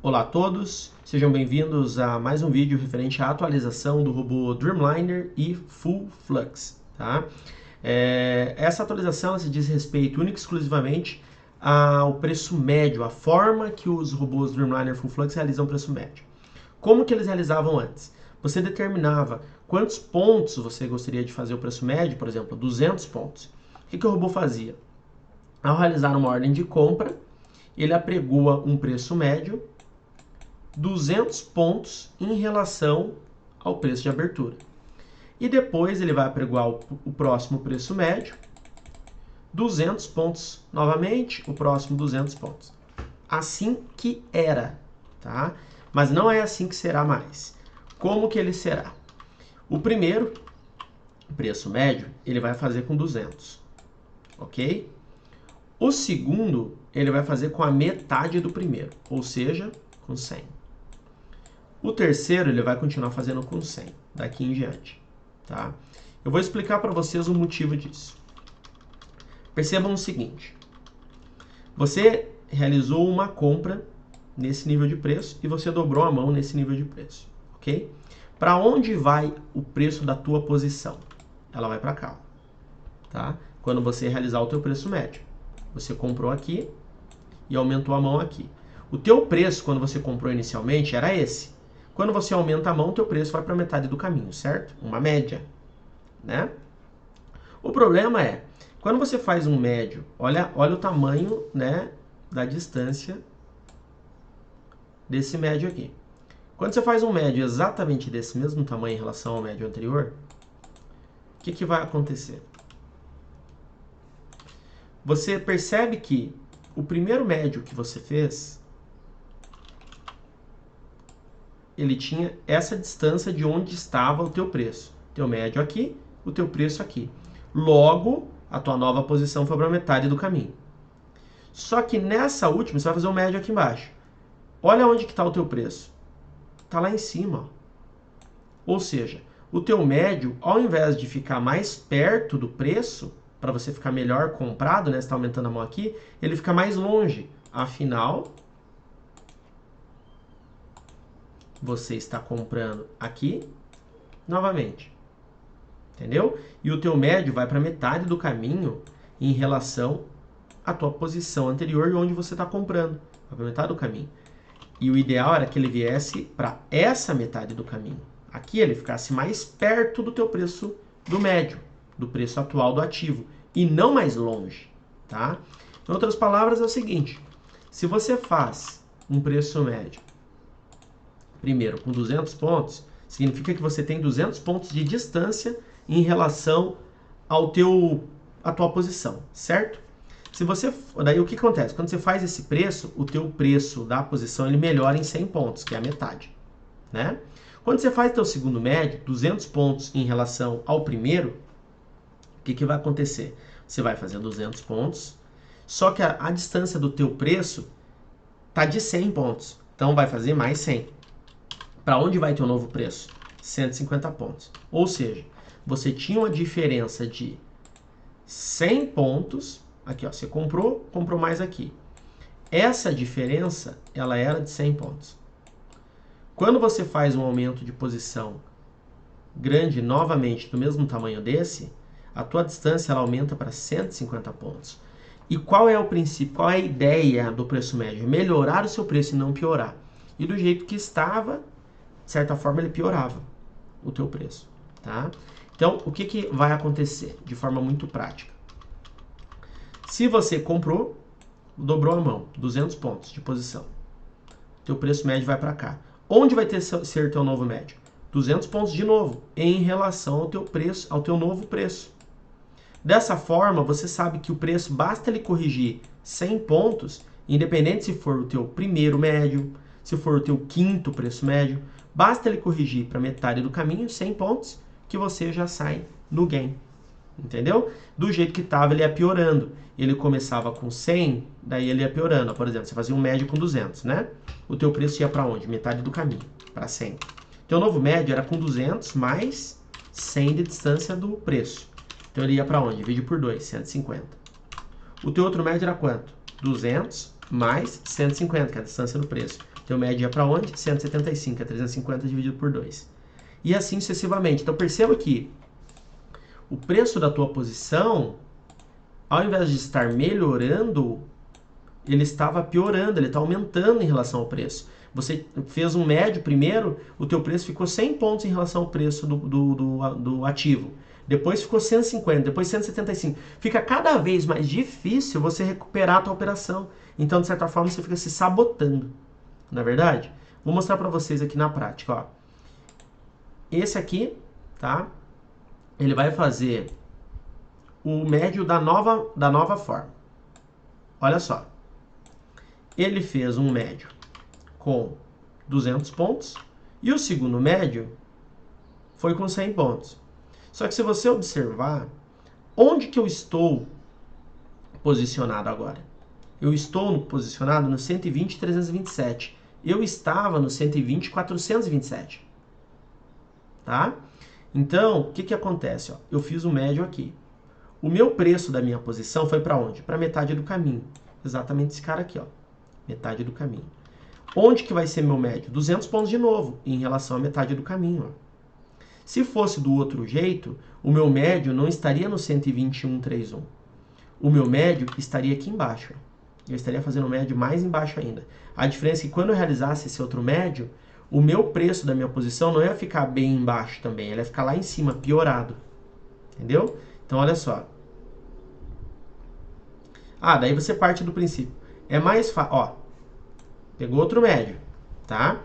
Olá a todos, sejam bem-vindos a mais um vídeo referente à atualização do robô Dreamliner e Full Flux. Tá? Essa atualização se diz respeito única e exclusivamente ao preço médio, a forma que os robôs Dreamliner e Full Flux realizam o preço médio. Como que eles realizavam antes? Você determinava quantos pontos você gostaria de fazer o preço médio, por exemplo, 200 pontos. O que o robô fazia? Ao realizar uma ordem de compra, ele apregoa um preço médio 200 pontos em relação ao preço de abertura. E depois ele vai apregoar o próximo preço médio, 200 pontos novamente, o próximo 200 pontos. Assim que era, tá? Mas não é assim que será mais. Como que ele será? O primeiro, preço médio, ele vai fazer com 200, ok? O segundo, ele vai fazer com a metade do primeiro, ou seja, com 100. O terceiro, ele vai continuar fazendo com 100, daqui em diante, tá? Eu vou explicar para vocês o motivo disso. Percebam o seguinte, você realizou uma compra nesse nível de preço e você dobrou a mão nesse nível de preço, ok? Para onde vai o preço da tua posição? Ela vai para cá, tá? Quando você realizar o teu preço médio. Você comprou aqui e aumentou a mão aqui. O teu preço, quando você comprou inicialmente, era esse. Quando você aumenta a mão, teu preço vai para metade do caminho, certo? Uma média, né? O problema é, quando você faz um médio, olha o tamanho, né, da distância desse médio aqui. Quando você faz um médio exatamente desse mesmo tamanho em relação ao médio anterior, o que vai acontecer? Você percebe que o primeiro médio que você fez, ele tinha essa distância de onde estava o teu preço. Teu médio aqui, o teu preço aqui. Logo, a tua nova posição foi para metade do caminho. Só que nessa última, você vai fazer um médio aqui embaixo. Olha onde que está o teu preço. Está lá em cima. Ou seja, o teu médio, ao invés de ficar mais perto do preço, para você ficar melhor comprado, né? Você está aumentando a mão aqui, ele fica mais longe. Afinal, você está comprando aqui novamente. Entendeu? E o teu médio vai para metade do caminho em relação à tua posição anterior e onde você está comprando. Vai para metade do caminho. E o ideal era que ele viesse para essa metade do caminho. Aqui ele ficasse mais perto do teu preço do médio, do preço atual do ativo, e não mais longe, tá? Em outras palavras, é o seguinte, se você faz um preço médio, primeiro, com 200 pontos, significa que você tem 200 pontos de distância em relação à tua posição, certo? Daí o que acontece? Quando você faz esse preço, o teu preço da posição ele melhora em 100 pontos, que é a metade, né? Quando você faz teu segundo médio, 200 pontos em relação ao primeiro, o que vai acontecer? Você vai fazer 200 pontos, só que a distância do teu preço tá de 100 pontos, então vai fazer mais 100. Para onde vai teu novo preço? 150 pontos. Ou seja, você tinha uma diferença de 100 pontos, aqui ó, você comprou mais aqui. Essa diferença, ela era de 100 pontos. Quando você faz um aumento de posição grande novamente do mesmo tamanho desse, a tua distância ela aumenta para 150 pontos. E qual é o princípio, qual é a ideia do preço médio? Melhorar o seu preço e não piorar. E do jeito que estava, de certa forma ele piorava o teu preço, tá? Então, o que vai acontecer de forma muito prática? Se você comprou, dobrou a mão, 200 pontos de posição, teu preço médio vai para cá. Onde vai ser teu novo médio? 200 pontos de novo, em relação ao teu preço, ao teu novo preço. Dessa forma, você sabe que o preço, basta ele corrigir 100 pontos, independente se for o teu primeiro médio, se for o teu quinto preço médio, basta ele corrigir para metade do caminho, 100 pontos, que você já sai no gain. Entendeu? Do jeito que estava, ele ia piorando. Ele começava com 100, daí ele ia piorando. Por exemplo, você fazia um médio com 200, né? O teu preço ia para onde? Metade do caminho, para 100. Teu novo médio era com 200 mais 100 de distância do preço. Então ele ia para onde? Divide por 2, 150. O teu outro médio era quanto? 200 mais 150, que é a distância do preço. Teu médio é para onde? 175, é 350 dividido por 2. E assim sucessivamente. Então perceba que o preço da tua posição, ao invés de estar melhorando, ele estava piorando, ele está aumentando em relação ao preço. Você fez um médio primeiro, o teu preço ficou 100 pontos em relação ao preço do ativo. Depois ficou 150, depois 175. Fica cada vez mais difícil você recuperar a tua operação. Então, de certa forma, você fica se sabotando. Não é verdade? Vou mostrar para vocês aqui na prática. Ó. Esse aqui, tá? Ele vai fazer o médio da nova forma. Olha só. Ele fez um médio com 200 pontos e o segundo médio foi com 100 pontos. Só que se você observar, onde que eu estou posicionado agora? Eu estou posicionado no 120,327. Eu estava no 120,427. Tá? Então, o que acontece? Ó? Eu fiz o médio aqui. O meu preço da minha posição foi para onde? Para metade do caminho. Exatamente esse cara aqui, ó. Metade do caminho. Onde que vai ser meu médio? 200 pontos de novo, em relação à metade do caminho. Ó. Se fosse do outro jeito, o meu médio não estaria no 121,31. O meu médio estaria aqui embaixo. Eu estaria fazendo o médio mais embaixo ainda. A diferença é que quando eu realizasse esse outro médio, o meu preço da minha posição não ia ficar bem embaixo também. Ele ia ficar lá em cima, piorado. Entendeu? Então, olha só. Ah, daí você parte do princípio. É mais fácil. Ó, pegou outro médio, tá?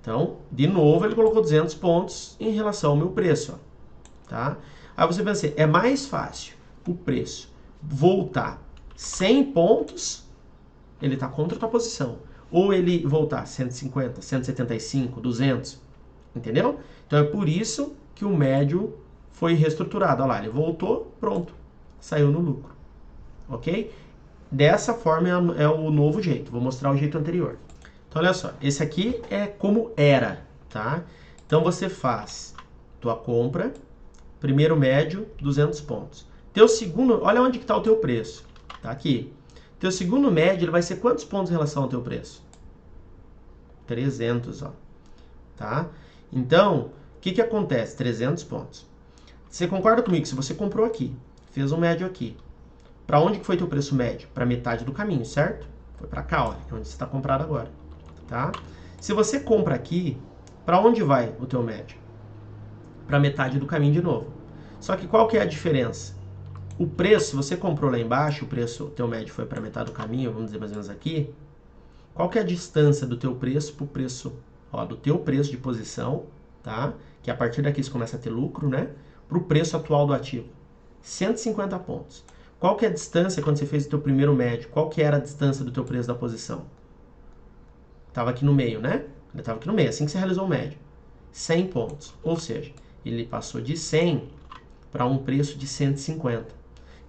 Então, de novo, ele colocou 200 pontos em relação ao meu preço, ó, tá? Aí você pensa assim, é mais fácil o preço voltar 100 pontos, ele está contra a tua posição, ou ele voltar 150, 175, 200, entendeu? Então, é por isso que o médio foi reestruturado. Olha lá, ele voltou, pronto, saiu no lucro, ok? Dessa forma é o novo jeito, vou mostrar o jeito anterior. Então, olha só, esse aqui é como era, tá? Então, você faz tua compra, primeiro médio, 200 pontos. Teu segundo, olha onde que está o teu preço, tá aqui. Teu segundo médio, ele vai ser quantos pontos em relação ao teu preço? 300, ó, tá? Então, o que acontece? 300 pontos. Você concorda comigo? Se você comprou aqui, fez um médio aqui, para onde que foi teu preço médio? Para metade do caminho, certo? Foi para cá, olha, onde você está comprado agora. Tá? Se você compra aqui, para onde vai o teu médio? Para metade do caminho de novo. Só que qual que é a diferença? O preço, se você comprou lá embaixo, o teu médio foi para metade do caminho, vamos dizer mais ou menos aqui. Qual que é a distância do teu preço para o preço, ó, do teu preço de posição, tá? Que a partir daqui você começa a ter lucro, né? Para o preço atual do ativo. 150 pontos. Qual que é a distância quando você fez o teu primeiro médio? Qual que era a distância do teu preço da posição? Estava aqui no meio, né? Ele estava aqui no meio, assim que você realizou o médio. 100 pontos. Ou seja, ele passou de 100 para um preço de 150.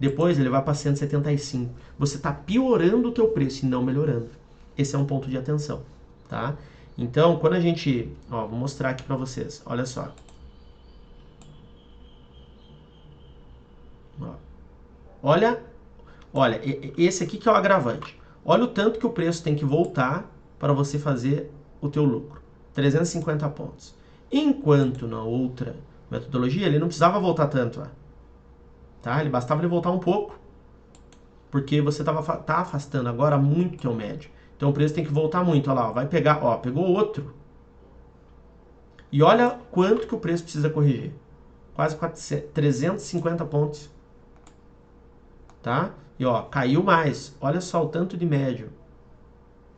Depois ele vai para 175. Você está piorando o teu preço e não melhorando. Esse é um ponto de atenção, tá? Então, quando a gente... Ó, vou mostrar aqui para vocês. Olha só. Ó. Olha, esse aqui que é o agravante. Olha o tanto que o preço tem que voltar para você fazer o teu lucro. 350 pontos. Enquanto na outra metodologia, ele não precisava voltar tanto. Ó. Tá? Ele bastava ele voltar um pouco. Porque você tá afastando agora muito teu médio. Então o preço tem que voltar muito. Olha lá, ó, vai pegar, ó, pegou outro. E olha quanto que o preço precisa corrigir. Quase 350 pontos. Tá? E ó, caiu mais. Olha só o tanto de médio.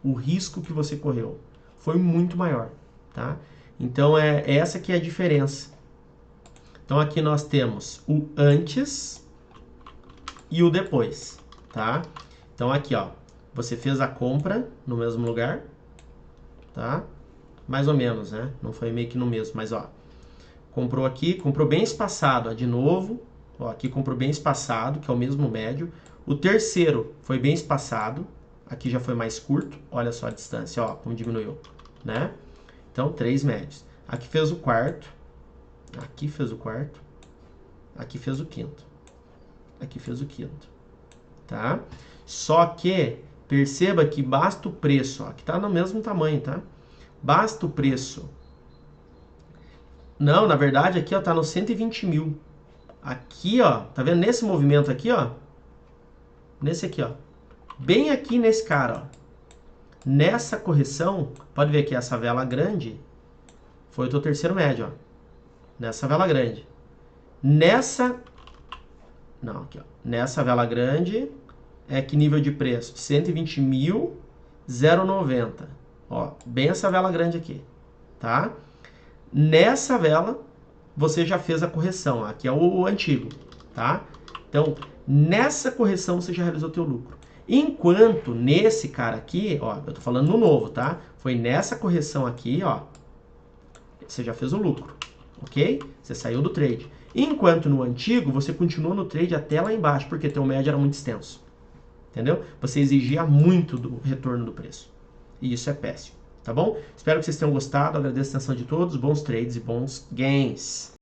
O risco que você correu foi muito maior, tá? Então, essa que é a diferença. Então, aqui nós temos o antes e o depois, tá? Então, aqui, ó, você fez a compra no mesmo lugar, tá? Mais ou menos, né? Não foi meio que no mesmo, mas, ó, comprou aqui, comprou bem espaçado, ó, de novo, ó, aqui comprou bem espaçado, que é o mesmo médio. O terceiro foi bem espaçado, aqui já foi mais curto, olha só a distância, ó, como diminuiu, né? Então, 3 médios. Aqui fez o quarto, aqui fez o quarto, aqui fez o quinto, aqui fez o quinto, tá? Só que Perceba que basta o preço, ó, que está no mesmo tamanho, tá? Basta o preço. Não, na verdade aqui ó, tá no 120 mil. Aqui, ó, tá vendo nesse movimento aqui, ó? Nesse aqui, ó. Bem aqui nesse cara, ó. Nessa correção, pode ver que essa vela grande foi o teu terceiro médio, ó. Nessa vela grande. Nessa... Não, aqui, ó. Nessa vela grande, é que nível de preço? 120.090. Ó, bem essa vela grande aqui, tá? Nessa vela, você já fez a correção. Aqui é o antigo, tá? Então, nessa correção, você já realizou o teu lucro. Enquanto nesse cara aqui, ó, eu tô falando no novo, tá? Foi nessa correção aqui, ó, você já fez o lucro, ok? Você saiu do trade. Enquanto no antigo, você continuou no trade até lá embaixo, porque teu médio era muito extenso. Entendeu? Você exigia muito do retorno do preço. E isso é péssimo, tá bom? Espero que vocês tenham gostado, agradeço a atenção de todos, bons trades e bons gains.